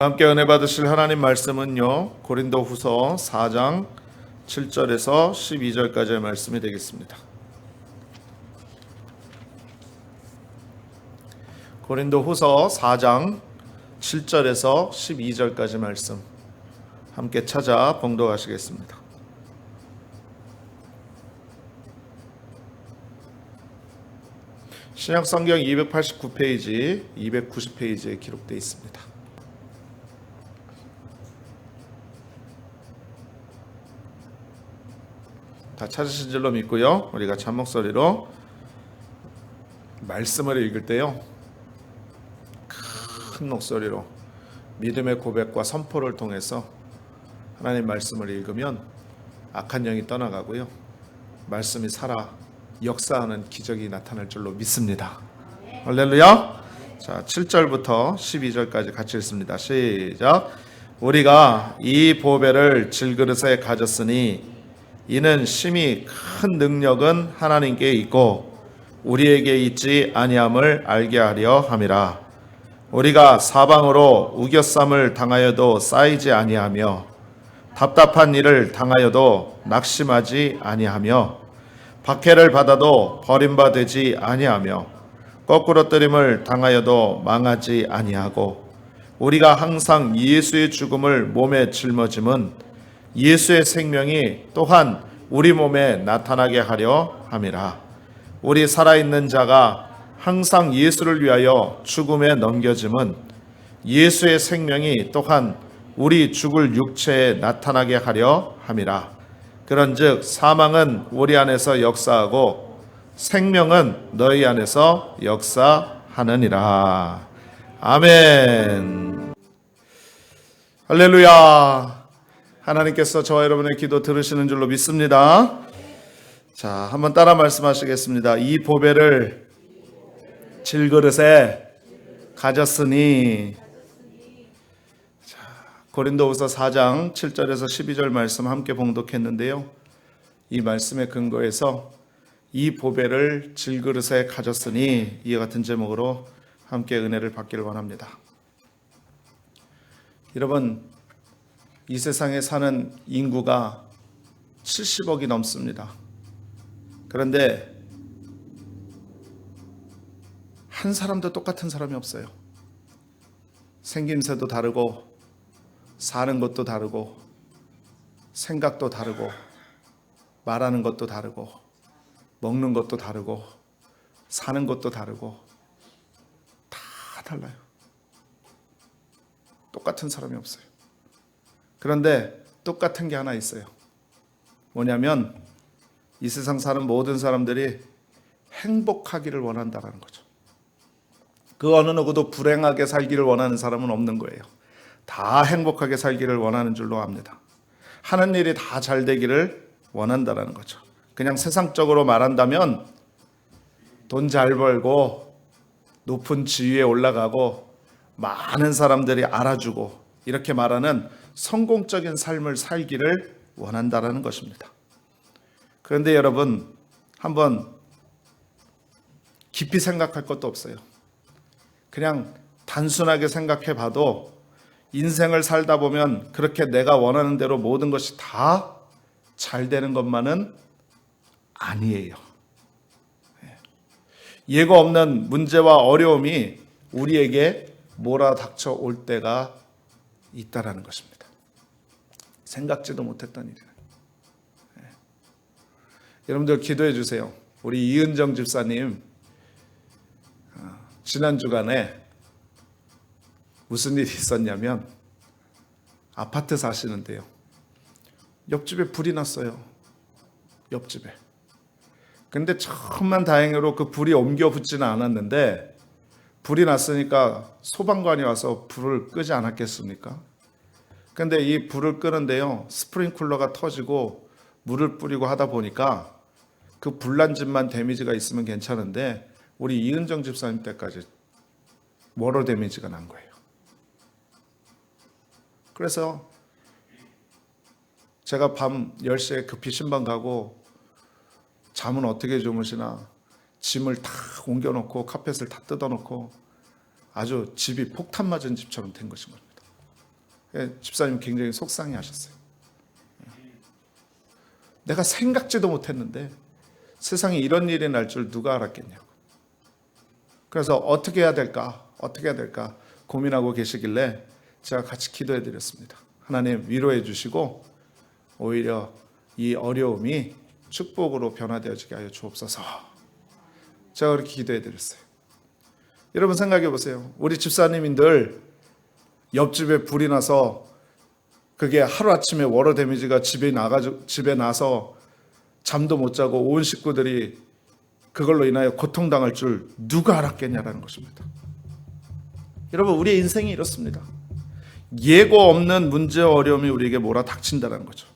함께 은혜 받으실 하나님 말씀은요, 고린도후서 4장 7절에서 12절까지의 말씀이 되겠습니다. 고린도후서 4장 7절에서 12절까지 말씀 함께 찾아 봉독하시겠습니다. 신약성경 289페이지, 290페이지에 기록되어 있습니다. 다 찾으신 줄로 믿고요. 우리가 잔목소리로 말씀을 읽을 때요, 큰 목소리로 믿음의 고백과 선포를 통해서 하나님 말씀을 읽으면 악한 영이 떠나가고요, 말씀이 살아 역사하는 기적이 나타날 줄로 믿습니다. 할렐루야. 자, 7절부터 12절까지 같이 읽습니다. 시작. 우리가 이 보배를 질그릇에 가졌으니 이는 심히 큰 능력은 하나님께 있고 우리에게 있지 아니함을 알게 하려 함이라. 우리가 사방으로 우겨쌈을 당하여도 쌓이지 아니하며 답답한 일을 당하여도 낙심하지 아니하며 박해를 받아도 버림받지 아니하며 거꾸러뜨림을 당하여도 망하지 아니하고 우리가 항상 예수의 죽음을 몸에 짊어짐은 예수의 생명이 또한 우리 몸에 나타나게 하려 함이라. 우리 살아있는 자가 항상 예수를 위하여 죽음에 넘겨짐은 예수의 생명이 또한 우리 죽을 육체에 나타나게 하려 함이라. 그런즉 사망은 우리 안에서 역사하고 생명은 너희 안에서 역사하느니라. 아멘. 할렐루야. 하나님께서 저와 여러분의 기도 들으시는 줄로 믿습니다. 자, 한번 따라 말씀하시겠습니다. 이 보배를 질그릇에 가졌으니. 자, 고린도후서 4장 7절에서 12절 말씀 함께 봉독했는데요, 이 말씀의 근거에서 이 보배를 질그릇에 가졌으니 이와 같은 제목으로 함께 은혜를 받기를 원합니다. 여러분, 이 세상에 사는 인구가 70억이 넘습니다. 그런데 한 사람도 똑같은 사람이 없어요. 생김새도 다르고 사는 것도 다르고 생각도 다르고 말하는 것도 다르고 먹는 것도 다르고 사는 것도 다르고 다 달라요. 똑같은 사람이 없어요. 그런데 똑같은 게 하나 있어요. 뭐냐면 이 세상 사는 모든 사람들이 행복하기를 원한다는 거죠. 그 어느 누구도 불행하게 살기를 원하는 사람은 없는 거예요. 다 행복하게 살기를 원하는 줄로 압니다. 하는 일이 다 잘 되기를 원한다는 거죠. 그냥 세상적으로 말한다면 돈 잘 벌고 높은 지위에 올라가고 많은 사람들이 알아주고 이렇게 말하는 성공적인 삶을 살기를 원한다는 것입니다. 그런데 여러분, 한번 깊이 생각할 것도 없어요. 그냥 단순하게 생각해 봐도 인생을 살다 보면 그렇게 내가 원하는 대로 모든 것이 다 잘 되는 것만은 아니에요. 예고 없는 문제와 어려움이 우리에게 몰아닥쳐 올 때가 있다라는 것입니다. 생각지도 못했던 일이에요. 여러분들 기도해 주세요. 우리 이은정 집사님 지난 주간에 무슨 일이 있었냐면 아파트 사시는데요, 옆집에 불이 났어요. 옆집에. 근데 천만 다행으로 그 불이 옮겨 붙지는 않았는데 불이 났으니까 소방관이 와서 불을 끄지 않았겠습니까? 근데 이 불을 끄는데요, 스프링클러가 터지고 물을 뿌리고 하다 보니까 그 불난 집만 데미지가 있으면 괜찮은데 우리 이은정 집사님 때까지 워러 데미지가 난 거예요. 그래서 제가 밤 10시에 급히 신방 가고 잠은 어떻게 주무시나 짐을 다 옮겨놓고 카펫을 다 뜯어놓고 아주 집이 폭탄 맞은 집처럼 된 것인 겁니다. 집사님 굉장히 속상해 하셨어요. 내가 생각지도 못했는데 세상에 이런 일이 날 줄 누가 알았겠냐고. 그래서 어떻게 해야 될까 고민하고 계시길래 제가 같이 기도해 드렸습니다. 하나님 위로해 주시고 오히려 이 어려움이 축복으로 변화되어지게 하여 주옵소서. 제가 그렇게 기도해 드렸어요. 여러분 생각해 보세요. 우리 집사님인들 옆집에 불이 나서 그게 하루아침에 워러 데미지가 집에 나서 잠도 못 자고 온 식구들이 그걸로 인하여 고통당할 줄 누가 알았겠냐라는 것입니다. 여러분 우리의 인생이 이렇습니다. 예고 없는 문제와 어려움이 우리에게 몰아닥친다는 거죠.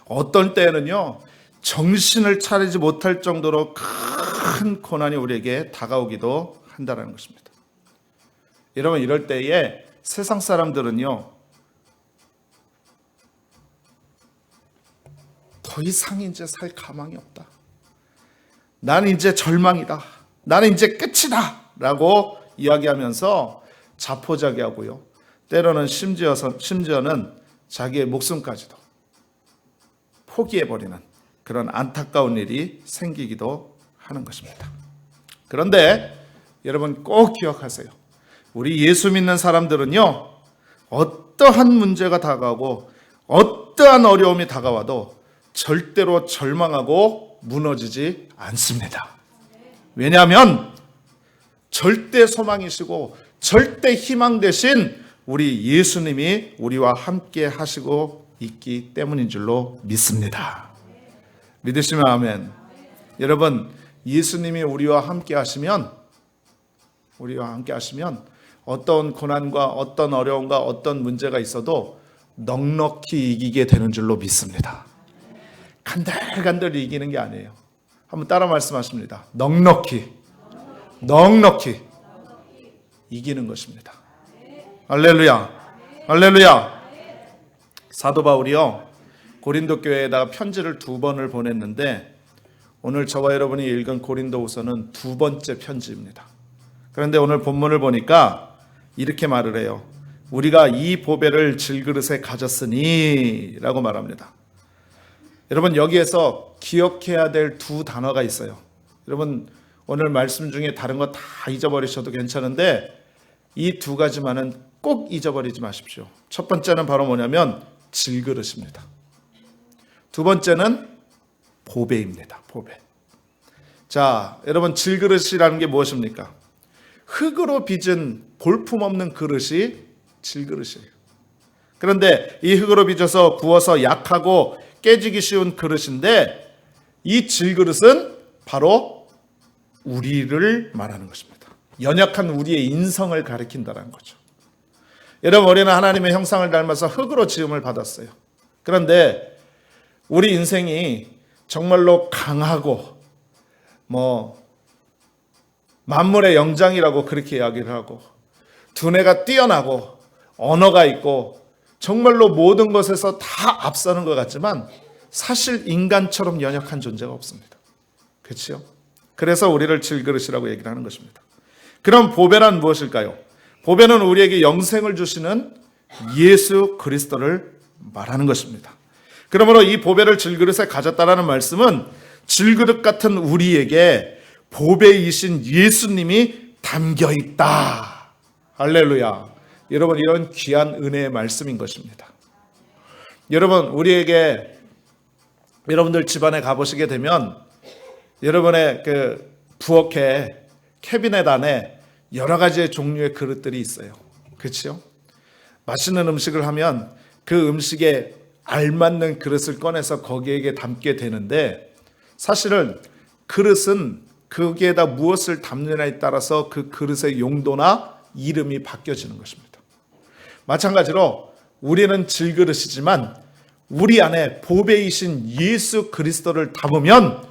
어떤 때에는요 정신을 차리지 못할 정도로 큰 고난이 우리에게 다가오기도 한다는 것입니다. 여러분 이럴 때에 세상 사람들은요 더 이상 이제 살 가망이 없다. 나는 이제 절망이다. 나는 이제 끝이다. 라고 이야기하면서 자포자기하고요. 때로는 심지어는 자기의 목숨까지도 포기해버리는 그런 안타까운 일이 생기기도 하는 것입니다. 그런데 여러분 꼭 기억하세요. 우리 예수 믿는 사람들은요. 어떠한 문제가 다가오고 어떠한 어려움이 다가와도 절대로 절망하고 무너지지 않습니다. 왜냐하면 절대 소망이시고 절대 희망 되신 우리 예수님이 우리와 함께 하시고 있기 때문인 줄로 믿습니다. 믿으시면 아멘. 여러분 예수님이 우리와 함께 하시면 어떤 고난과 어떤 어려움과 어떤 문제가 있어도 넉넉히 이기게 되는 줄로 믿습니다. 간들간들 이기는 게 아니에요. 한번 따라 말씀하십니다. 넉넉히 이기는 것입니다. 할렐루야. 할렐루야. 사도 바울이요 고린도 교회에다가 편지를 2번을 보냈는데 오늘 저와 여러분이 읽은 고린도후서는 2번째 편지입니다. 그런데 오늘 본문을 보니까 이렇게 말을 해요. 우리가 이 보배를 질그릇에 가졌으니 라고 말합니다. 여러분 여기에서 기억해야 될 2 단어가 있어요. 여러분 오늘 말씀 중에 다른 거 다 잊어버리셔도 괜찮은데 이 2가지만은 꼭 잊어버리지 마십시오. 첫 번째는 바로 뭐냐면 질그릇입니다. 2번째는 보배입니다. 보배. 자, 여러분 질그릇이라는 게 무엇입니까? 흙으로 빚은 볼품없는 그릇이 질그릇이에요. 그런데 이 흙으로 빚어서 부어서 약하고 깨지기 쉬운 그릇인데 이 질그릇은 바로 우리를 말하는 것입니다. 연약한 우리의 인성을 가리킨다는 거죠. 여러분 우리는 하나님의 형상을 닮아서 흙으로 지음을 받았어요. 그런데 우리 인생이 정말로 강하고 만물의 영장이라고 그렇게 이야기를 하고 두뇌가 뛰어나고 언어가 있고 정말로 모든 것에서 다 앞서는 것 같지만 사실 인간처럼 연약한 존재가 없습니다. 그렇죠? 그래서 우리를 질그릇이라고 얘기를 하는 것입니다. 그럼 보배란 무엇일까요? 보배는 우리에게 영생을 주시는 예수 그리스도를 말하는 것입니다. 그러므로 이 보배를 질그릇에 가졌다라는 말씀은 질그릇 같은 우리에게 보배이신 예수님이 담겨있다. 할렐루야. 여러분 이런 귀한 은혜의 말씀인 것입니다. 여러분 우리에게 여러분들 집안에 가보시게 되면 여러분의 그 부엌에 캐비넷 안에 여러 가지의 종류의 그릇들이 있어요. 그렇죠? 맛있는 음식을 하면 그 음식에 알맞는 그릇을 꺼내서 거기에 담게 되는데 사실은 그릇은 거기에다 무엇을 담느냐에 따라서 그 그릇의 용도나 이름이 바뀌어지는 것입니다. 마찬가지로 우리는 질그릇이지만 우리 안에 보배이신 예수 그리스도를 담으면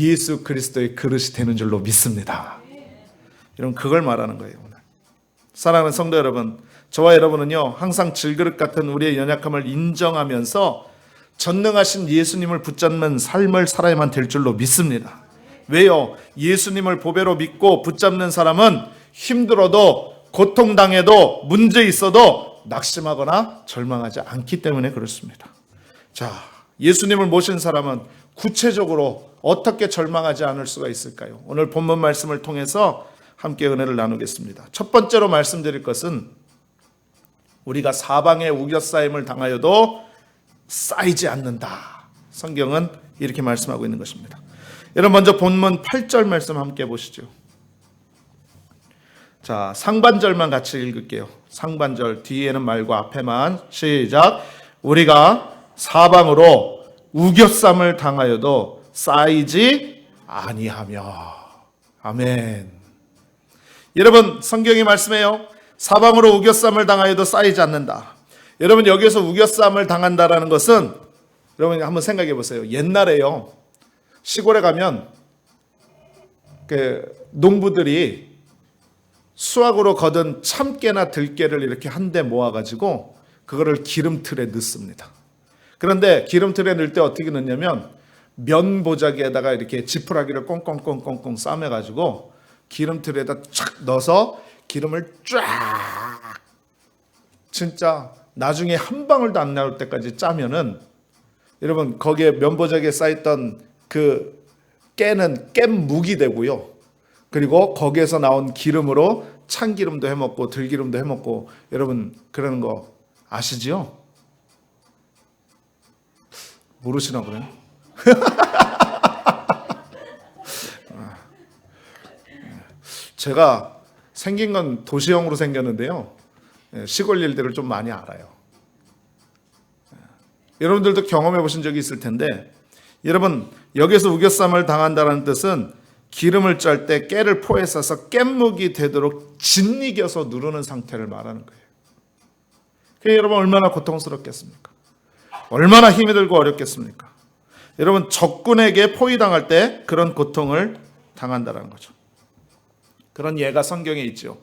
예수 그리스도의 그릇이 되는 줄로 믿습니다. 여러분 그걸 말하는 거예요. 오늘 사랑하는 성도 여러분, 저와 여러분은요 항상 질그릇 같은 우리의 연약함을 인정하면서 전능하신 예수님을 붙잡는 삶을 살아야만 될 줄로 믿습니다. 왜요? 예수님을 보배로 믿고 붙잡는 사람은 힘들어도 고통당해도 문제 있어도 낙심하거나 절망하지 않기 때문에 그렇습니다. 자, 예수님을 모신 사람은 구체적으로 어떻게 절망하지 않을 수가 있을까요? 오늘 본문 말씀을 통해서 함께 은혜를 나누겠습니다. 첫 번째로 말씀드릴 것은 우리가 사방에 우겨싸임을 당하여도 쌓이지 않는다. 성경은 이렇게 말씀하고 있는 것입니다. 여러분, 먼저 본문 8절 말씀 함께 보시죠. 자, 상반절만 같이 읽을게요. 상반절, 뒤에는 말고 앞에만. 시작. 우리가 사방으로 우겨쌈을 당하여도 쌓이지 아니하며. 아멘. 여러분, 성경이 말씀해요. 사방으로 우겨쌈을 당하여도 쌓이지 않는다. 여러분, 여기서 우겨쌈을 당한다라는 것은, 여러분 한번 생각해 보세요. 옛날에요, 시골에 가면 농부들이 수확으로 거둔 참깨나 들깨를 이렇게 한데 모아가지고 그거를 기름틀에 넣습니다. 그런데 기름틀에 넣을 때 어떻게 넣냐면 면보자기에다가 이렇게 지푸라기를 꽁꽁꽁꽁꽁 싸매가지고 기름틀에다 쫙 넣어서 기름을 쫙, 진짜 나중에 한 방울도 안 나올 때까지 짜면은, 여러분 거기에 면보자기에 쌓였던 그 깨는 깻묵이 되고요. 그리고 거기에서 나온 기름으로 참기름도 해먹고 들기름도 해먹고, 여러분 그러는 거 아시지요? 모르시나 그래요? 제가 생긴 건 도시형으로 생겼는데요, 시골 일들을 좀 많이 알아요. 여러분들도 경험해 보신 적이 있을 텐데, 여러분 여기서 우겨쌈을 당한다는 뜻은 기름을 짤 때 깨를 포에 싸서 깻묵이 되도록 짓이겨서 누르는 상태를 말하는 거예요. 그게 여러분 얼마나 고통스럽겠습니까? 얼마나 힘이 들고 어렵겠습니까? 여러분 적군에게 포위당할 때 그런 고통을 당한다는 거죠. 그런 예가 성경에 있죠.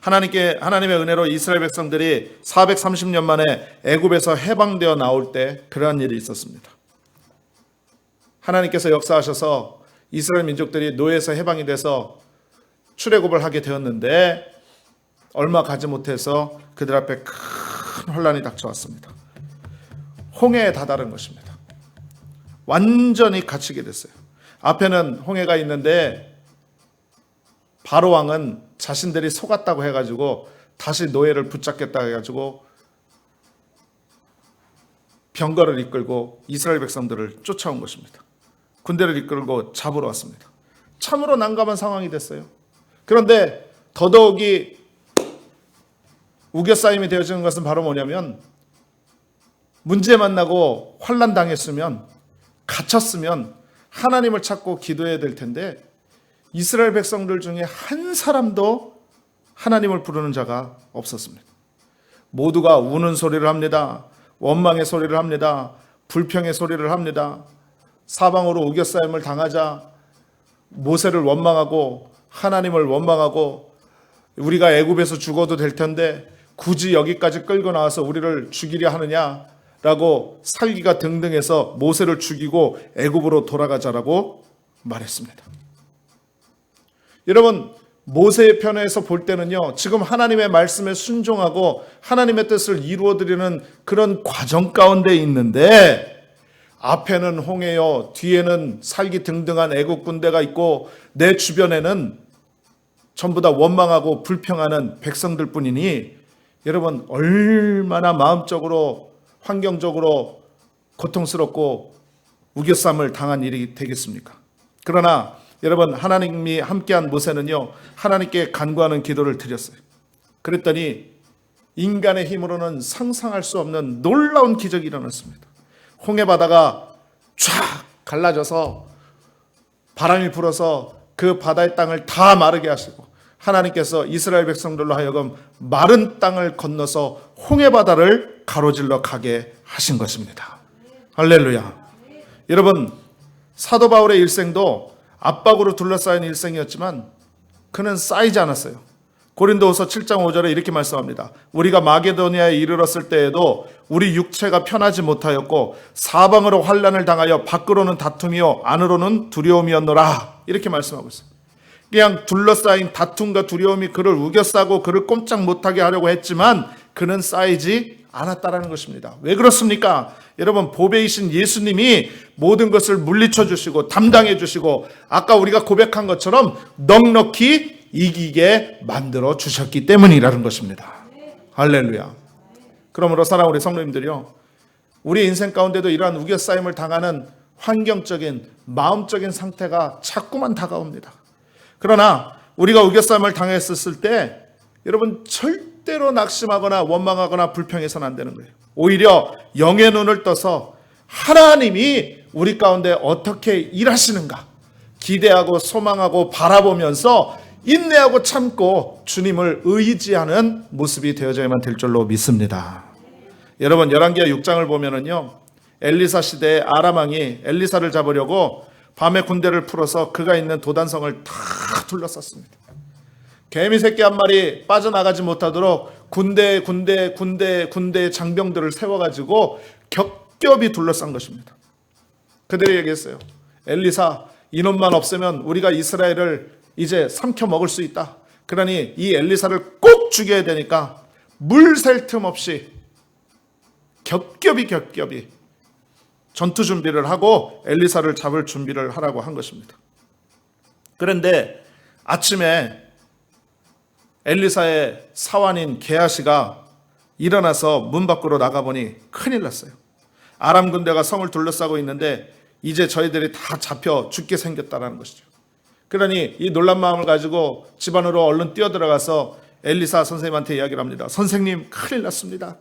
하나님의 은혜로 이스라엘 백성들이 430년 만에 애굽에서 해방되어 나올 때 그러한 일이 있었습니다. 하나님께서 역사하셔서 이스라엘 민족들이 노예에서 해방이 돼서 출애굽을 하게 되었는데, 얼마 가지 못해서 그들 앞에 큰 혼란이 닥쳐왔습니다. 홍해에 다다른 것입니다. 완전히 갇히게 됐어요. 앞에는 홍해가 있는데 바로 왕은 자신들이 속았다고 해가지고 다시 노예를 붙잡겠다 해가지고 병거를 이끌고 이스라엘 백성들을 쫓아온 것입니다. 군대를 이끌고 잡으러 왔습니다. 참으로 난감한 상황이 됐어요. 그런데 더더욱이 우겨싸임이 되어지는 것은 바로 뭐냐면, 문제 만나고 환난 당했으면, 갇혔으면 하나님을 찾고 기도해야 될 텐데, 이스라엘 백성들 중에 한 사람도 하나님을 부르는 자가 없었습니다. 모두가 우는 소리를 합니다. 원망의 소리를 합니다. 불평의 소리를 합니다. 사방으로 우겨싸임을 당하자 모세를 원망하고 하나님을 원망하고, 우리가 애굽에서 죽어도 될 텐데 굳이 여기까지 끌고 나와서 우리를 죽이려 하느냐라고 살기가 등등해서 모세를 죽이고 애굽으로 돌아가자라고 말했습니다. 여러분, 모세의 편에서 볼 때는요, 지금 하나님의 말씀에 순종하고 하나님의 뜻을 이루어드리는 그런 과정 가운데 있는데, 앞에는 홍해요, 뒤에는 살기 등등한 애국 군대가 있고 내 주변에는 전부 다 원망하고 불평하는 백성들 뿐이니, 여러분 얼마나 마음적으로 환경적으로 고통스럽고 우겨쌈을 당한 일이 되겠습니까? 그러나 여러분, 하나님이 함께한 모세는요, 하나님께 간구하는 기도를 드렸어요. 그랬더니 인간의 힘으로는 상상할 수 없는 놀라운 기적이 일어났습니다. 홍해 바다가 쫙 갈라져서 바람이 불어서 그 바다의 땅을 다 마르게 하시고, 하나님께서 이스라엘 백성들로 하여금 마른 땅을 건너서 홍해 바다를 가로질러 가게 하신 것입니다. 할렐루야. 여러분, 사도 바울의 일생도 압박으로 둘러싸인 일생이었지만 그는 쌓이지 않았어요. 고린도후서 7장 5절에 이렇게 말씀합니다. 우리가 마게도니아에 이르렀을 때에도 우리 육체가 편하지 못하였고 사방으로 환난을 당하여 밖으로는 다툼이요 안으로는 두려움이었노라. 이렇게 말씀하고 있어요. 그냥 둘러싸인 다툼과 두려움이 그를 우겨싸고 그를 꼼짝 못하게 하려고 했지만 그는 쌓이지 않았다라는 것입니다. 왜 그렇습니까? 여러분, 보배이신 예수님이 모든 것을 물리쳐 주시고 담당해 주시고 아까 우리가 고백한 것처럼 넉넉히 이기게 만들어 주셨기 때문이라는 것입니다. 할렐루야. 그러므로 사랑하는 우리 성도님들이요, 우리 인생 가운데도 이러한 우겨싸임을 당하는 환경적인 마음적인 상태가 자꾸만 다가옵니다. 그러나 우리가 우겨싸임을 당했을 때 여러분 절대로 낙심하거나 원망하거나 불평해서는 안 되는 거예요. 오히려 영의 눈을 떠서 하나님이 우리 가운데 어떻게 일하시는가 기대하고 소망하고 바라보면서 인내하고 참고 주님을 의지하는 모습이 되어져야만 될 줄로 믿습니다. 여러분, 열왕기하 6장을 보면은요, 엘리사 시대에 아람 왕이 엘리사를 잡으려고 밤에 군대를 풀어서 그가 있는 도단성을 다 둘러쌌습니다. 개미 새끼 한 마리 빠져나가지 못하도록 군대 장병들을 세워가지고 겹겹이 둘러싼 것입니다. 그들이 얘기했어요. 엘리사, 이놈만 없으면 우리가 이스라엘을 이제 삼켜 먹을 수 있다. 그러니 이 엘리사를 꼭 죽여야 되니까 물 셀 틈 없이 겹겹이 전투 준비를 하고 엘리사를 잡을 준비를 하라고 한 것입니다. 그런데 아침에 엘리사의 사환인 게하시가 일어나서 문 밖으로 나가보니 큰일 났어요. 아람 군대가 성을 둘러싸고 있는데 이제 저희들이 다 잡혀 죽게 생겼다는 것이죠. 그러니 이 놀란 마음을 가지고 집 안으로 얼른 뛰어들어가서 엘리사 선생님한테 이야기를 합니다. 선생님, 큰일 났습니다.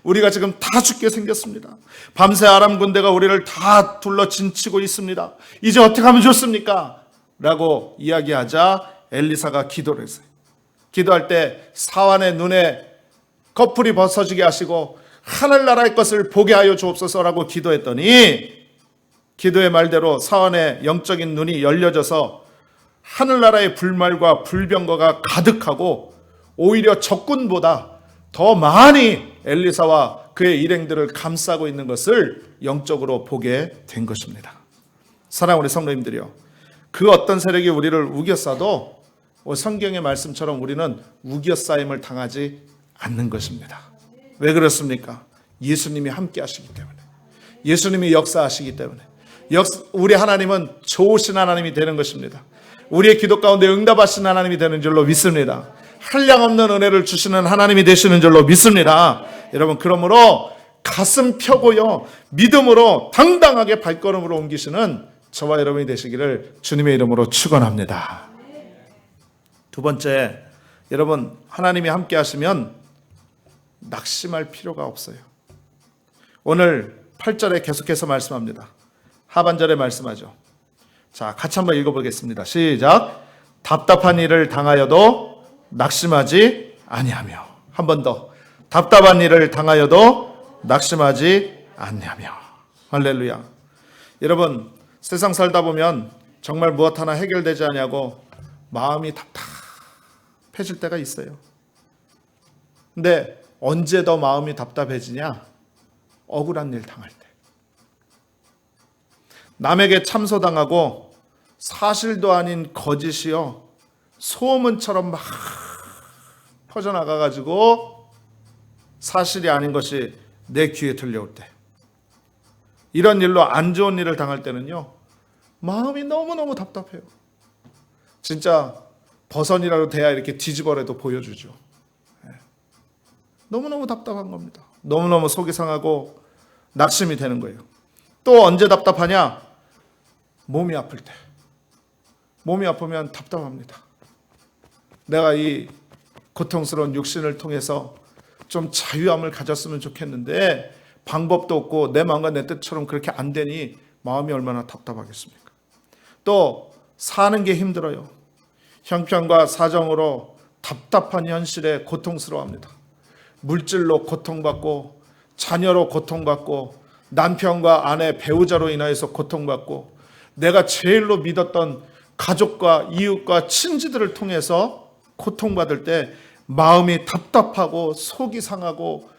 우리가 지금 다 죽게 생겼습니다. 밤새 아람 군대가 우리를 다 둘러 진치고 있습니다. 이제 어떻게 하면 좋습니까? 라고 이야기하자 엘리사가 기도를 했어요. 기도할 때 사환의 눈에 거풀이 벗어지게 하시고 하늘나라의 것을 보게 하여 주옵소서라고 기도했더니 기도의 말대로 사환의 영적인 눈이 열려져서 하늘나라의 불말과 불병거가 가득하고 오히려 적군보다 더 많이 엘리사와 그의 일행들을 감싸고 있는 것을 영적으로 보게 된 것입니다. 사랑하는 우리 성도님들이요, 그 어떤 세력이 우리를 우겨싸도 성경의 말씀처럼 우리는 우겨싸임을 당하지 않는 것입니다. 왜 그렇습니까? 예수님이 함께 하시기 때문에, 예수님이 역사하시기 때문에. 우리 하나님은 좋으신 하나님이 되는 것입니다. 우리의 기도 가운데 응답하신 하나님이 되는 줄로 믿습니다. 한량없는 은혜를 주시는 하나님이 되시는 줄로 믿습니다. 여러분, 그러므로 가슴 펴고요, 믿음으로 당당하게 발걸음으로 옮기시는 저와 여러분이 되시기를 주님의 이름으로 축원합니다. 두 번째, 여러분, 하나님이 함께 하시면 낙심할 필요가 없어요. 오늘 8절에 계속해서 말씀합니다. 하반절에 말씀하죠. 자, 같이 한번 읽어보겠습니다. 시작. 답답한 일을 당하여도 낙심하지 아니하며. 한 번 더. 답답한 일을 당하여도 낙심하지 아니하며. 할렐루야. 여러분, 세상 살다 보면 정말 무엇 하나 해결되지 않냐고 마음이 답답해질 때가 있어요. 근데 언제 더 마음이 답답해지냐? 억울한 일 당할 때. 남에게 참소당하고 사실도 아닌 거짓이요, 소문처럼 막 퍼져나가가지고 사실이 아닌 것이 내 귀에 들려올 때, 이런 일로 안 좋은 일을 당할 때는요, 마음이 너무너무 답답해요. 진짜 버선이라도 돼야 이렇게 뒤집어라도 보여주죠. 너무너무 답답한 겁니다. 너무너무 속이 상하고 낙심이 되는 거예요. 또 언제 답답하냐? 몸이 아플 때. 몸이 아프면 답답합니다. 내가 이 고통스러운 육신을 통해서 좀 자유함을 가졌으면 좋겠는데 방법도 없고 내 마음과 내 뜻처럼 그렇게 안 되니 마음이 얼마나 답답하겠습니까? 또 사는 게 힘들어요. 형편과 사정으로 답답한 현실에 고통스러워합니다. 물질로 고통받고, 자녀로 고통받고, 남편과 아내, 배우자로 인하여서 고통받고, 내가 제일로 믿었던 가족과 이웃과 친지들을 통해서 고통받을 때 마음이 답답하고 속이 상하고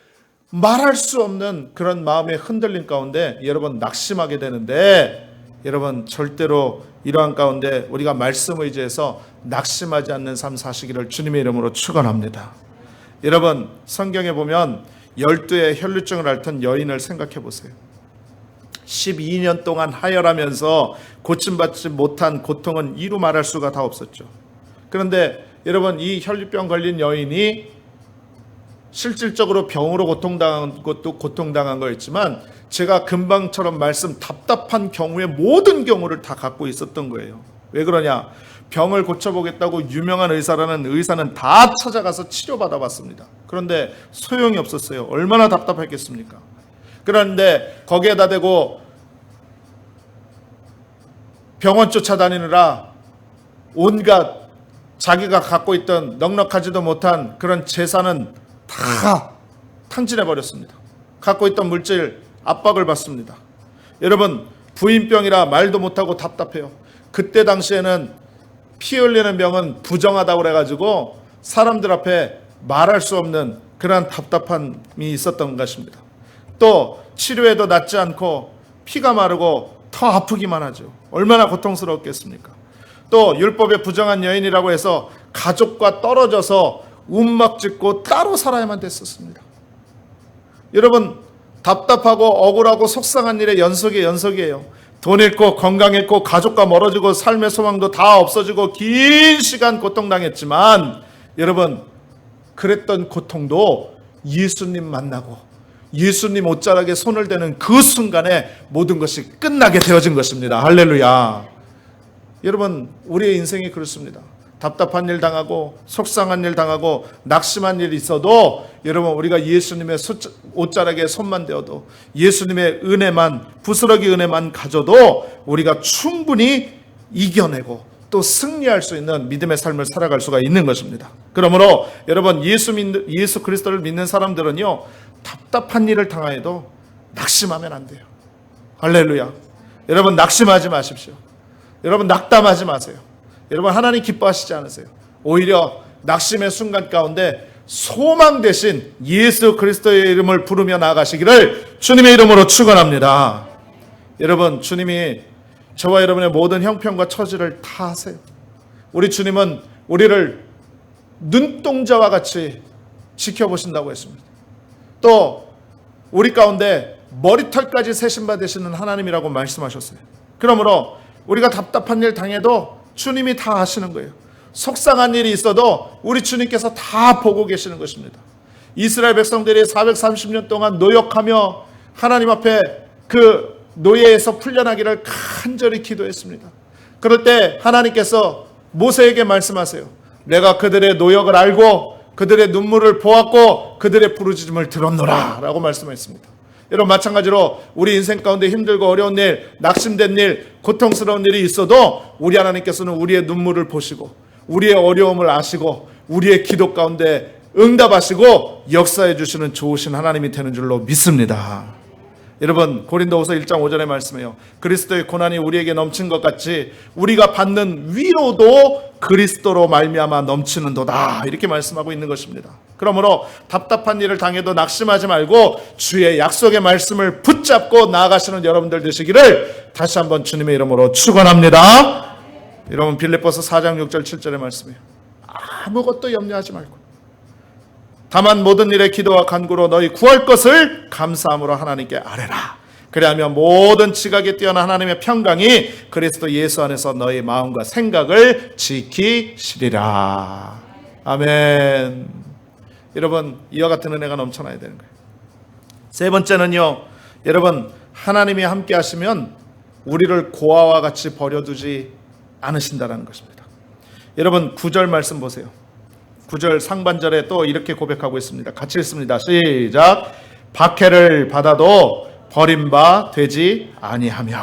말할 수 없는 그런 마음의 흔들림 가운데 여러분 낙심하게 되는데, 여러분 절대로 이러한 가운데 우리가 말씀 의지해서 낙심하지 않는 삶 사시기를 주님의 이름으로 축원합니다. 여러분, 성경에 보면 12의 혈루증을 앓던 여인을 생각해 보세요. 12년 동안 하혈하면서 고침받지 못한 고통은 이루 말할 수가 다 없었죠. 그런데 여러분, 이 혈류병 걸린 여인이 실질적으로 병으로 고통당한 것도 고통당한 거였지만, 제가 금방처럼 답답한 경우에 모든 경우를 다 갖고 있었던 거예요. 왜 그러냐? 병을 고쳐보겠다고 유명한 의사는 다 찾아가서 치료받아 봤습니다. 그런데 소용이 없었어요. 얼마나 답답했겠습니까? 그런데 거기에다 대고 병원 쫓아다니느라 온갖 자기가 갖고 있던 넉넉하지도 못한 그런 재산은 다 탕진해 버렸습니다. 갖고 있던 물질 압박을 받습니다. 여러분, 부인병이라 말도 못하고 답답해요. 그때 당시에는 피 흘리는 병은 부정하다고 그래가지고 사람들 앞에 말할 수 없는 그런 답답함이 있었던 것입니다. 또 치료해도 낫지 않고 피가 마르고 더 아프기만 하죠. 얼마나 고통스럽겠습니까? 또 율법에 부정한 여인이라고 해서 가족과 떨어져서 움막 짓고 따로 살아야만 됐었습니다. 여러분, 답답하고 억울하고 속상한 일의 연속이에요. 돈 잃고 건강 잃고 가족과 멀어지고 삶의 소망도 다 없어지고 긴 시간 고통당했지만, 여러분, 그랬던 고통도 예수님 만나고 예수님 옷자락에 손을 대는 그 순간에 모든 것이 끝나게 되어진 것입니다. 할렐루야. 여러분, 우리의 인생이 그렇습니다. 답답한 일 당하고 속상한 일 당하고 낙심한 일이 있어도, 여러분, 우리가 예수님의 옷자락에 손만 대어도, 예수님의 은혜만, 부스러기 은혜만 가져도 우리가 충분히 이겨내고 또 승리할 수 있는 믿음의 삶을 살아갈 수가 있는 것입니다. 그러므로 여러분, 예수 그리스도를 믿는 사람들은요, 답답한 일을 당하여도 낙심하면 안 돼요. 할렐루야. 여러분, 낙심하지 마십시오. 여러분, 낙담하지 마세요. 여러분, 하나님 기뻐하시지 않으세요? 오히려 낙심의 순간 가운데 소망 대신 예수 그리스도의 이름을 부르며 나아가시기를 주님의 이름으로 축원합니다. 여러분, 주님이 저와 여러분의 모든 형편과 처지를 다 아세요. 우리 주님은 우리를 눈동자와 같이 지켜보신다고 했습니다. 또 우리 가운데 머리털까지 세심받으시는 하나님이라고 말씀하셨어요. 그러므로 우리가 답답한 일 당해도 주님이 다 아시는 거예요. 속상한 일이 있어도 우리 주님께서 다 보고 계시는 것입니다. 이스라엘 백성들이 430년 동안 노역하며 하나님 앞에 그 노예에서 풀려나기를 간절히 기도했습니다. 그럴 때 하나님께서 모세에게 말씀하세요. 내가 그들의 노역을 알고 그들의 눈물을 보았고 그들의 부르짖음을 들었노라 라고 말씀했습니다. 여러분, 마찬가지로 우리 인생 가운데 힘들고 어려운 일, 낙심된 일, 고통스러운 일이 있어도 우리 하나님께서는 우리의 눈물을 보시고 우리의 어려움을 아시고 우리의 기도 가운데 응답하시고 역사해 주시는 좋으신 하나님이 되는 줄로 믿습니다. 여러분, 고린도후서 1장 5절의 말씀이에요. 그리스도의 고난이 우리에게 넘친 것 같이 우리가 받는 위로도 그리스도로 말미암아 넘치는도다, 이렇게 말씀하고 있는 것입니다. 그러므로 답답한 일을 당해도 낙심하지 말고 주의 약속의 말씀을 붙잡고 나아가시는 여러분들 되시기를 다시 한번 주님의 이름으로 축원합니다. 여러분, 빌립보서 4장 6절 7절의 말씀이에요. 아무것도 염려하지 말고 다만 모든 일에 기도와 간구로 너희 구할 것을 감사함으로 하나님께 아뢰라. 그리하면 모든 지각에 뛰어난 하나님의 평강이 그리스도 예수 안에서 너희 마음과 생각을 지키시리라. 아멘. 여러분, 이와 같은 은혜가 넘쳐나야 되는 거예요. 세 번째는요, 여러분, 하나님이 함께 하시면 우리를 고아와 같이 버려두지 않으신다는 것입니다. 여러분, 9절 말씀 보세요. 9절 상반절에 또 이렇게 고백하고 있습니다. 같이 읽습니다. 시작. 박해를 받아도 버림바 되지 아니하며.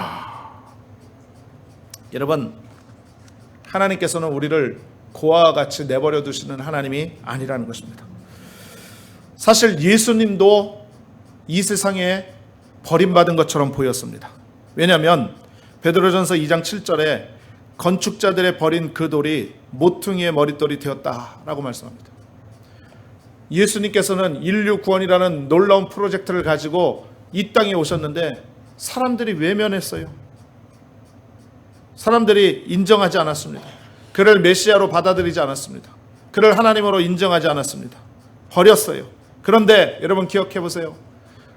여러분, 하나님께서는 우리를 고아와 같이 내버려 두시는 하나님이 아니라는 것입니다. 사실 예수님도 이 세상에 버림받은 것처럼 보였습니다. 왜냐하면 베드로전서 2장 7절에 건축자들의 버린 그 돌이 모퉁이의 머릿돌이 되었다라고 말씀합니다. 예수님께서는 인류 구원이라는 놀라운 프로젝트를 가지고 이 땅에 오셨는데 사람들이 외면했어요. 사람들이 인정하지 않았습니다. 그를 메시아로 받아들이지 않았습니다. 그를 하나님으로 인정하지 않았습니다. 버렸어요. 그런데 여러분 기억해 보세요.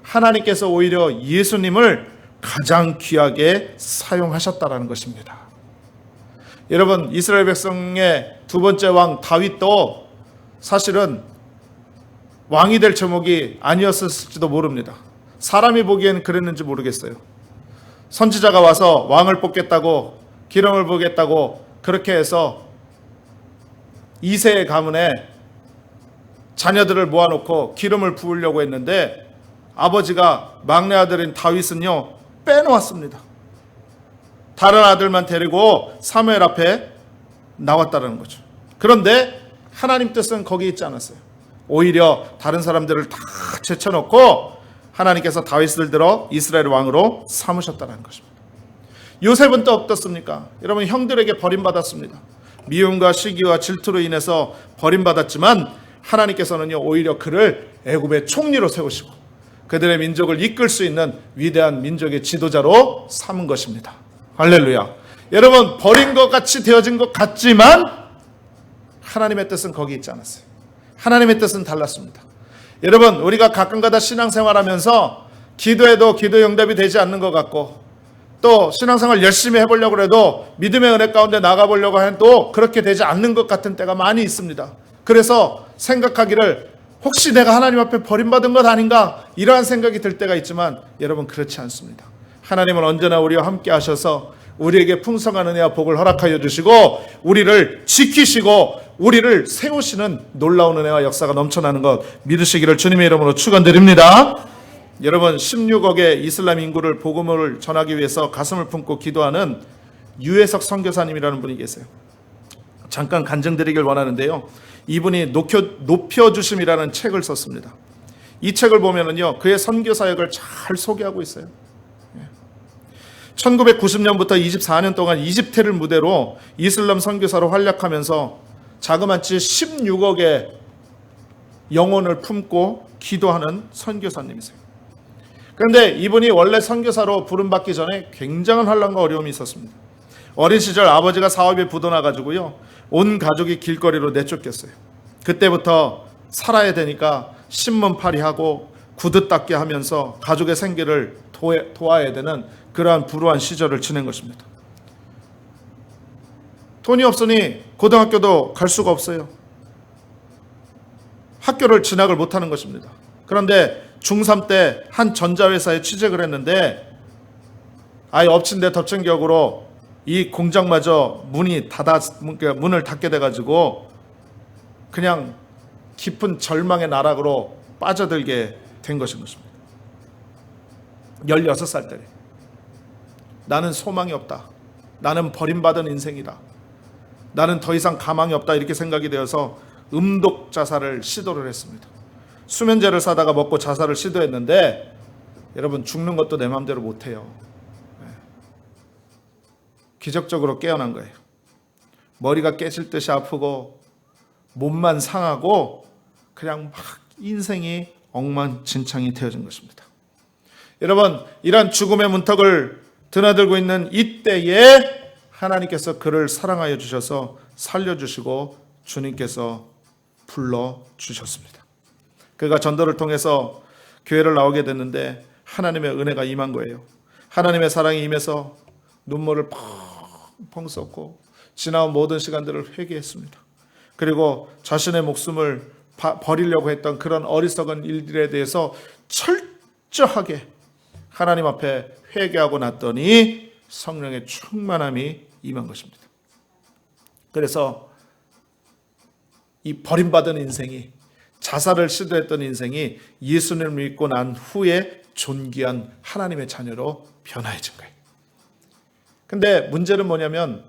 하나님께서 오히려 예수님을 가장 귀하게 사용하셨다라는 것입니다. 여러분, 이스라엘 백성의 두 번째 왕 다윗도 사실은 왕이 될 제목이 아니었을지도 모릅니다. 사람이 보기에는 그랬는지 모르겠어요. 선지자가 와서 왕을 뽑겠다고, 기름을 부겠다고 그렇게 해서 이세의 가문에 자녀들을 모아놓고 기름을 부으려고 했는데 아버지가 막내 아들인 다윗은요 빼놓았습니다. 다른 아들만 데리고 사무엘 앞에 나왔다는 거죠. 그런데 하나님 뜻은 거기 있지 않았어요. 오히려 다른 사람들을 다 제쳐놓고 하나님께서 다윗을 들어 이스라엘 왕으로 삼으셨다는 것입니다. 요셉은 또 어떻습니까? 여러분, 형들에게 버림받았습니다. 미움과 시기와 질투로 인해서 버림받았지만 하나님께서는요 오히려 그를 애굽의 총리로 세우시고 그들의 민족을 이끌 수 있는 위대한 민족의 지도자로 삼은 것입니다. 할렐루야. 여러분, 버린 것 같이 되어진 것 같지만 하나님의 뜻은 거기 있지 않았어요. 하나님의 뜻은 달랐습니다. 여러분, 우리가 가끔가다 신앙생활하면서 기도해도 기도 응답이 되지 않는 것 같고 또 신앙생활 열심히 해보려고 해도 믿음의 은혜 가운데 나가보려고 해도 그렇게 되지 않는 것 같은 때가 많이 있습니다. 그래서 생각하기를 혹시 내가 하나님 앞에 버림받은 것 아닌가 이러한 생각이 들 때가 있지만 여러분, 그렇지 않습니다. 하나님은 언제나 우리와 함께 하셔서 우리에게 풍성한 은혜와 복을 허락하여 주시고 우리를 지키시고 우리를 세우시는 놀라운 은혜와 역사가 넘쳐나는 것 믿으시기를 주님의 이름으로 축원드립니다. 여러분, 16억의 이슬람 인구를 복음을 전하기 위해서 가슴을 품고 기도하는 유해석 선교사님이라는 분이 계세요. 잠깐 간증드리길 원하는데요. 이분이 높여주심이라는 책을 썼습니다. 이 책을 보면은요, 그의 선교 사역을 잘 소개하고 있어요. 1990년부터 24년 동안 이집트를 무대로 이슬람 선교사로 활약하면서 자그마치 16억의 영혼을 품고 기도하는 선교사님이세요. 그런데 이분이 원래 선교사로 부름받기 전에 굉장한 환난과 어려움이 있었습니다. 어린 시절 아버지가 사업에 부도나가지고요, 온 가족이 길거리로 내쫓겼어요. 그때부터 살아야 되니까 신문팔이하고 구두 닦기 하면서 가족의 생계를 도와야 되는 그러한 불우한 시절을 지낸 것입니다. 돈이 없으니 고등학교도 갈 수가 없어요. 학교를 진학을 못하는 것입니다. 그런데 중3 때 한 전자회사에 취직을 했는데 아예 엎친 데 덮친 격으로 이 공장마저 문을 닫게 돼가지고 그냥 깊은 절망의 나락으로 빠져들게 된 것입니다. 16살 때 나는 소망이 없다. 나는 버림받은 인생이다. 나는 더 이상 가망이 없다. 이렇게 생각이 되어서 음독 자살을 시도를 했습니다. 수면제를 사다가 먹고 자살을 시도했는데 여러분, 죽는 것도 내 마음대로 못해요. 기적적으로 깨어난 거예요. 머리가 깨질 듯이 아프고 몸만 상하고 그냥 막 인생이 엉망진창이 되어진 것입니다. 여러분, 이런 죽음의 문턱을 드나들고 있는 이때에 하나님께서 그를 사랑하여 주셔서 살려주시고 주님께서 불러주셨습니다. 그가 전도를 통해서 교회를 나오게 됐는데 하나님의 은혜가 임한 거예요. 하나님의 사랑이 임해서 눈물을 펑펑 쏟고 지나온 모든 시간들을 회개했습니다. 그리고 자신의 목숨을 버리려고 했던 그런 어리석은 일들에 대해서 철저하게 하나님 앞에 회개하고 났더니 성령의 충만함이 임한 것입니다. 그래서 이 버림받은 인생이, 자살을 시도했던 인생이 예수님을 믿고 난 후에 존귀한 하나님의 자녀로 변화해진 거예요. 근데 문제는 뭐냐면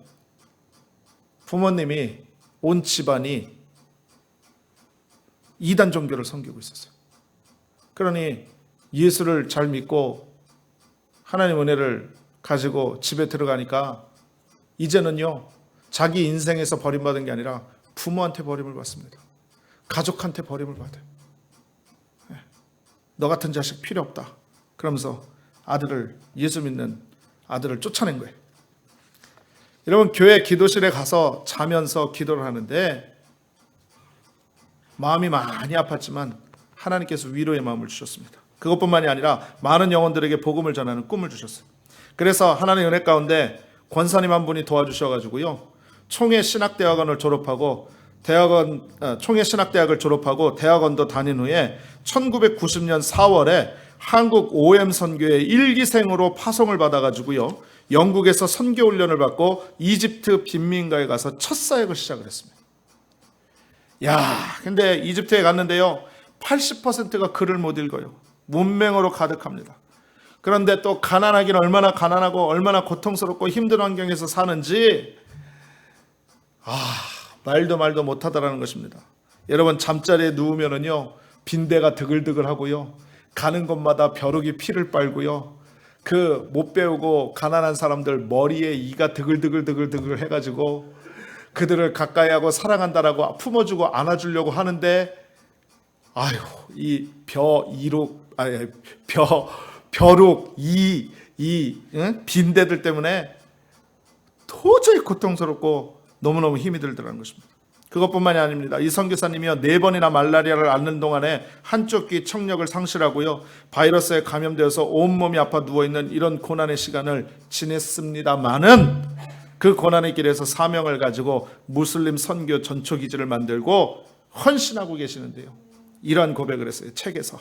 부모님이, 온 집안이 이단 종교를 섬기고 있었어요. 그러니 예수를 잘 믿고 하나님 은혜를 가지고 집에 들어가니까 이제는요, 자기 인생에서 버림받은 게 아니라 부모한테 버림을 받습니다. 가족한테 버림을 받아요. 너 같은 자식 필요 없다. 그러면서 예수 믿는 아들을 쫓아낸 거예요. 여러분, 교회 기도실에 가서 자면서 기도를 하는데 마음이 많이 아팠지만 하나님께서 위로의 마음을 주셨습니다. 그것뿐만이 아니라 많은 영혼들에게 복음을 전하는 꿈을 주셨어요. 그래서 하나님의 은혜 가운데 권사님 한 분이 도와주셔가지고요, 총회신학대학을 졸업하고 대학원도 다닌 후에 1990년 4월에 한국 OM 선교회 1기생으로 파송을 받아가지고요, 영국에서 선교 훈련을 받고 이집트 빈민가에 가서 첫 사역을 시작을 했습니다. 근데 이집트에 갔는데요, 80%가 글을 못 읽어요. 문맹으로 가득합니다. 그런데 또 가난하기는 얼마나 가난하고 얼마나 고통스럽고 힘든 환경에서 사는지 말도 못하다라는 것입니다. 여러분, 잠자리에 누우면은요, 빈대가 드글드글 하고요, 가는 곳마다 벼룩이 피를 빨고요, 그 못 배우고 가난한 사람들 머리에 이가 드글드글 해가지고 그들을 가까이 하고 사랑한다라고 품어주고 안아주려고 하는데, 이 벼룩, 빈대들 때문에 도저히 고통스럽고 너무너무 힘이 들더라는 것입니다. 그것뿐만이 아닙니다. 이 선교사님이요, 4번이나 말라리아를 앓는 동안에 한쪽 귀 청력을 상실하고요, 바이러스에 감염되어서 온몸이 아파 누워있는 이런 고난의 시간을 지냈습니다마는 그 고난의 길에서 사명을 가지고 무슬림 선교 전초기지를 만들고 헌신하고 계시는데요, 이러한 고백을 했어요. 책에서.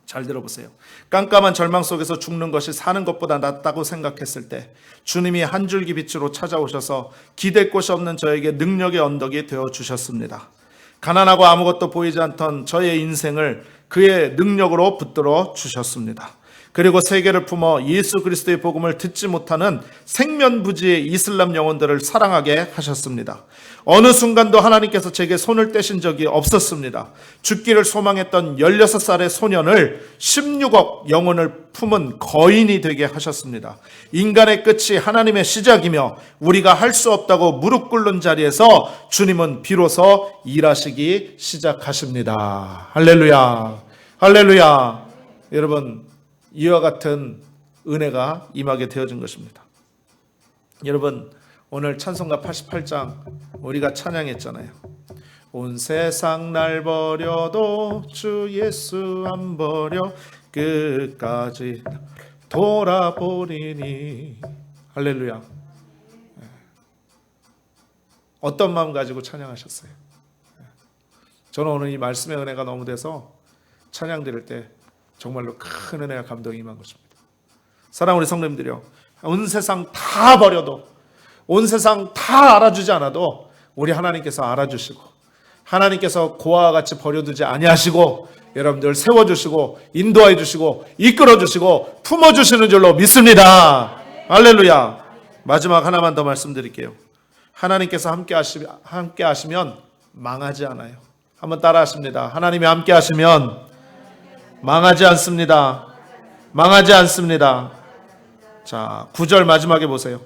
잘 들어보세요. 깜깜한 절망 속에서 죽는 것이 사는 것보다 낫다고 생각했을 때 주님이 한 줄기 빛으로 찾아오셔서 기댈 곳이 없는 저에게 능력의 언덕이 되어주셨습니다. 가난하고 아무것도 보이지 않던 저의 인생을 그의 능력으로 붙들어 주셨습니다. 그리고 세계를 품어 예수 그리스도의 복음을 듣지 못하는 생면부지의 이슬람 영혼들을 사랑하게 하셨습니다. 어느 순간도 하나님께서 제게 손을 떼신 적이 없었습니다. 죽기를 소망했던 16살의 소년을 16억 영혼을 품은 거인이 되게 하셨습니다. 인간의 끝이 하나님의 시작이며 우리가 할 수 없다고 무릎 꿇는 자리에서 주님은 비로소 일하시기 시작하십니다. 할렐루야, 할렐루야. 여러분, 이와 같은 은혜가 임하게 되어진 것입니다. 여러분, 오늘 찬송가 88장 우리가 찬양했잖아요. 온 세상 날 버려도 주 예수 안 버려 끝까지 돌아보리니. 할렐루야. 어떤 마음 가지고 찬양하셨어요? 저는 오늘 이 말씀의 은혜가 너무 돼서 찬양 드릴 때 정말로 큰 은혜와 감동이 임한 것입니다. 사랑하는 우리 성도님들이요, 온 세상 다 버려도, 온 세상 다 알아주지 않아도 우리 하나님께서 알아주시고, 하나님께서 고아와 같이 버려두지 아니하시고 여러분들 세워주시고 인도해 주시고 이끌어 주시고 품어주시는 줄로 믿습니다. 할렐루야. 마지막 하나만 더 말씀드릴게요. 하나님께서 함께 하시면 망하지 않아요. 한번 따라 하십니다. 하나님이 함께 하시면 망하지 않습니다. 망하지 않습니다. 자, 9절 마지막에 보세요.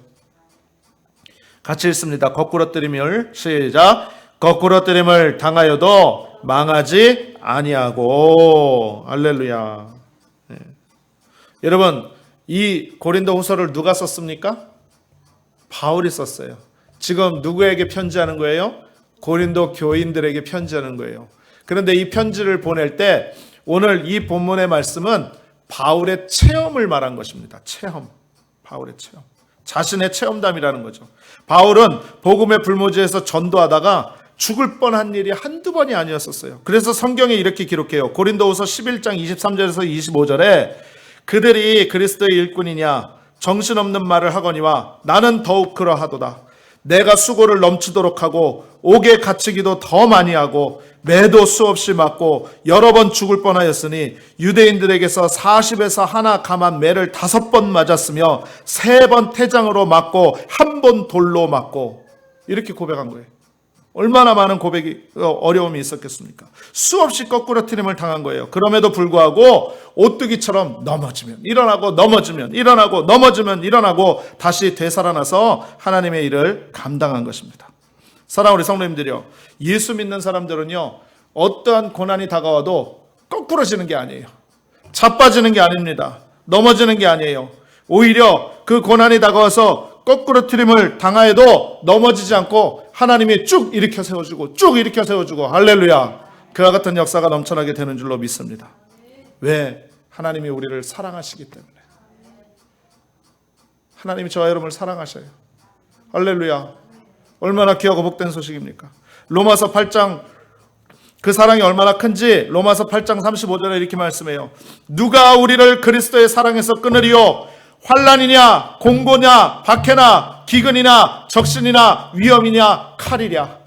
같이 읽습니다. 거꾸러뜨림을 시작. 거꾸러뜨림을 당하여도 망하지 아니하고. 할렐루야. 네. 여러분, 이 고린도 후서를 누가 썼습니까? 바울이 썼어요. 지금 누구에게 편지하는 거예요? 고린도 교인들에게 편지하는 거예요. 그런데 이 편지를 보낼 때 오늘 이 본문의 말씀은 바울의 체험을 말한 것입니다. 체험. 바울의 체험. 자신의 체험담이라는 거죠. 바울은 복음의 불모지에서 전도하다가 죽을 뻔한 일이 한두 번이 아니었었어요. 그래서 성경에 이렇게 기록해요. 고린도후서 11장 23절에서 25절에 그들이 그리스도의 일꾼이냐 정신없는 말을 하거니와 나는 더욱 그러하도다. 내가 수고를 넘치도록 하고 옥에 갇히기도 더 많이 하고 매도 수없이 맞고 여러 번 죽을 뻔하였으니 유대인들에게서 40에서 하나 감한 매를 5번 맞았으며 3번 태장으로 맞고 1번 돌로 맞고. 이렇게 고백한 거예요. 얼마나 많은 어려움이 있었겠습니까? 수없이 거꾸러뜨림을 당한 거예요. 그럼에도 불구하고 오뚜기처럼 넘어지면 일어나고 넘어지면 일어나고 넘어지면 일어나고 다시 되살아나서 하나님의 일을 감당한 것입니다. 사랑하는 우리 성도님들이요, 예수 믿는 사람들은요, 어떠한 고난이 다가와도 거꾸러지는 게 아니에요. 자빠지는 게 아닙니다. 넘어지는 게 아니에요. 오히려 그 고난이 다가와서 거꾸로뜨림을 당하여도 넘어지지 않고 하나님이 쭉 일으켜 세워주고 쭉 일으켜 세워주고 할렐루야, 그와 같은 역사가 넘쳐나게 되는 줄로 믿습니다. 왜? 하나님이 우리를 사랑하시기 때문에. 하나님이 저와 여러분을 사랑하셔요. 할렐루야. 얼마나 귀하고 복된 소식입니까? 로마서 8장, 그 사랑이 얼마나 큰지 로마서 8장 35절에 이렇게 말씀해요. 누가 우리를 그리스도의 사랑에서 끊으리요? 환난이냐 공고냐 박해나 기근이나 적신이나 위험이냐 칼이랴.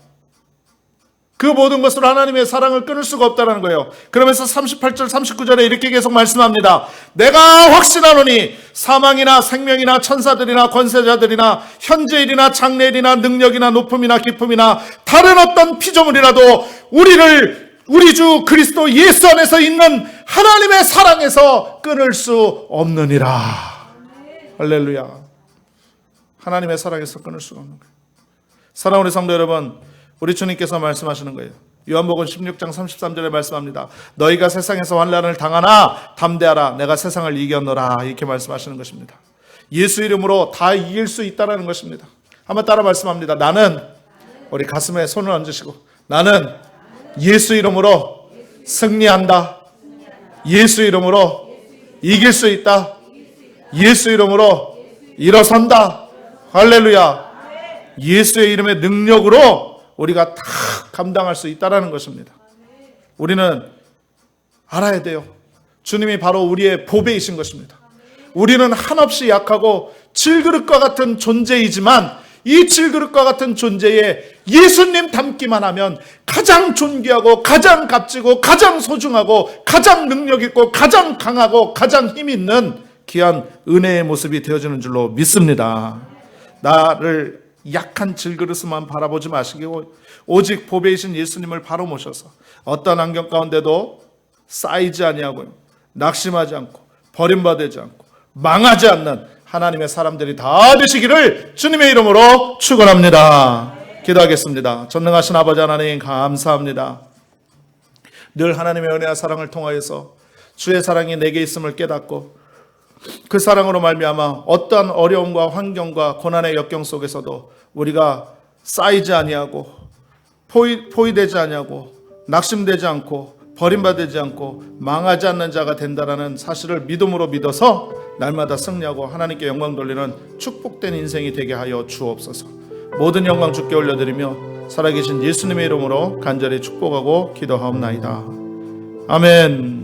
그 모든 것으로 하나님의 사랑을 끊을 수가 없다는 거예요. 그러면서 38절 39절에 이렇게 계속 말씀합니다. 내가 확신하노니 사망이나 생명이나 천사들이나 권세자들이나 현재일이나 장래일이나 능력이나 높음이나 깊음이나 다른 어떤 피조물이라도 우리를 우리 주 그리스도 예수 안에서 있는 하나님의 사랑에서 끊을 수 없느니라. 할렐루야. 하나님의 사랑에서 끊을 수가 없는 거예요. 사랑하는 성도 여러분, 우리 주님께서 말씀하시는 거예요. 요한복음 16장 33절에 말씀합니다. 너희가 세상에서 환난을 당하나 담대하라, 내가 세상을 이겼노라. 이렇게 말씀하시는 것입니다. 예수 이름으로 다 이길 수 있다는 것입니다. 한번 따라 말씀합니다. 나는, 우리 가슴에 손을 얹으시고, 나는 예수 이름으로 승리한다. 예수 이름으로 이길 수 있다. 예수 이름으로 일어선다. 할렐루야. 예수의 이름의 능력으로 우리가 다 감당할 수 있다는 것입니다. 우리는 알아야 돼요. 주님이 바로 우리의 보배이신 것입니다. 우리는 한없이 약하고 질그릇과 같은 존재이지만 이 질그릇과 같은 존재에 예수님 닮기만 하면 가장 존귀하고 가장 값지고 가장 소중하고 가장 능력 있고 가장 강하고 가장 힘 있는 귀한 은혜의 모습이 되어지는 줄로 믿습니다. 나를 약한 질그릇만 바라보지 마시고 오직 보배이신 예수님을 바로 모셔서 어떤 환경 가운데도 쌓이지 아니하고요, 낙심하지 않고 버림받지 않고 망하지 않는 하나님의 사람들이 다 되시기를 주님의 이름으로 축원합니다. 기도하겠습니다. 전능하신 아버지 하나님 감사합니다. 늘 하나님의 은혜와 사랑을 통하여서 주의 사랑이 내게 있음을 깨닫고 그 사랑으로 말미암아 어떠한 어려움과 환경과 고난의 역경 속에서도 우리가 쌓이지 아니하고 포위되지 아니하고 낙심되지 않고 버림받지 않고 망하지 않는 자가 된다라는 사실을 믿음으로 믿어서 날마다 승리하고 하나님께 영광 돌리는 축복된 인생이 되게 하여 주옵소서. 모든 영광 주께 올려드리며 살아계신 예수님의 이름으로 간절히 축복하고 기도하옵나이다. 아멘.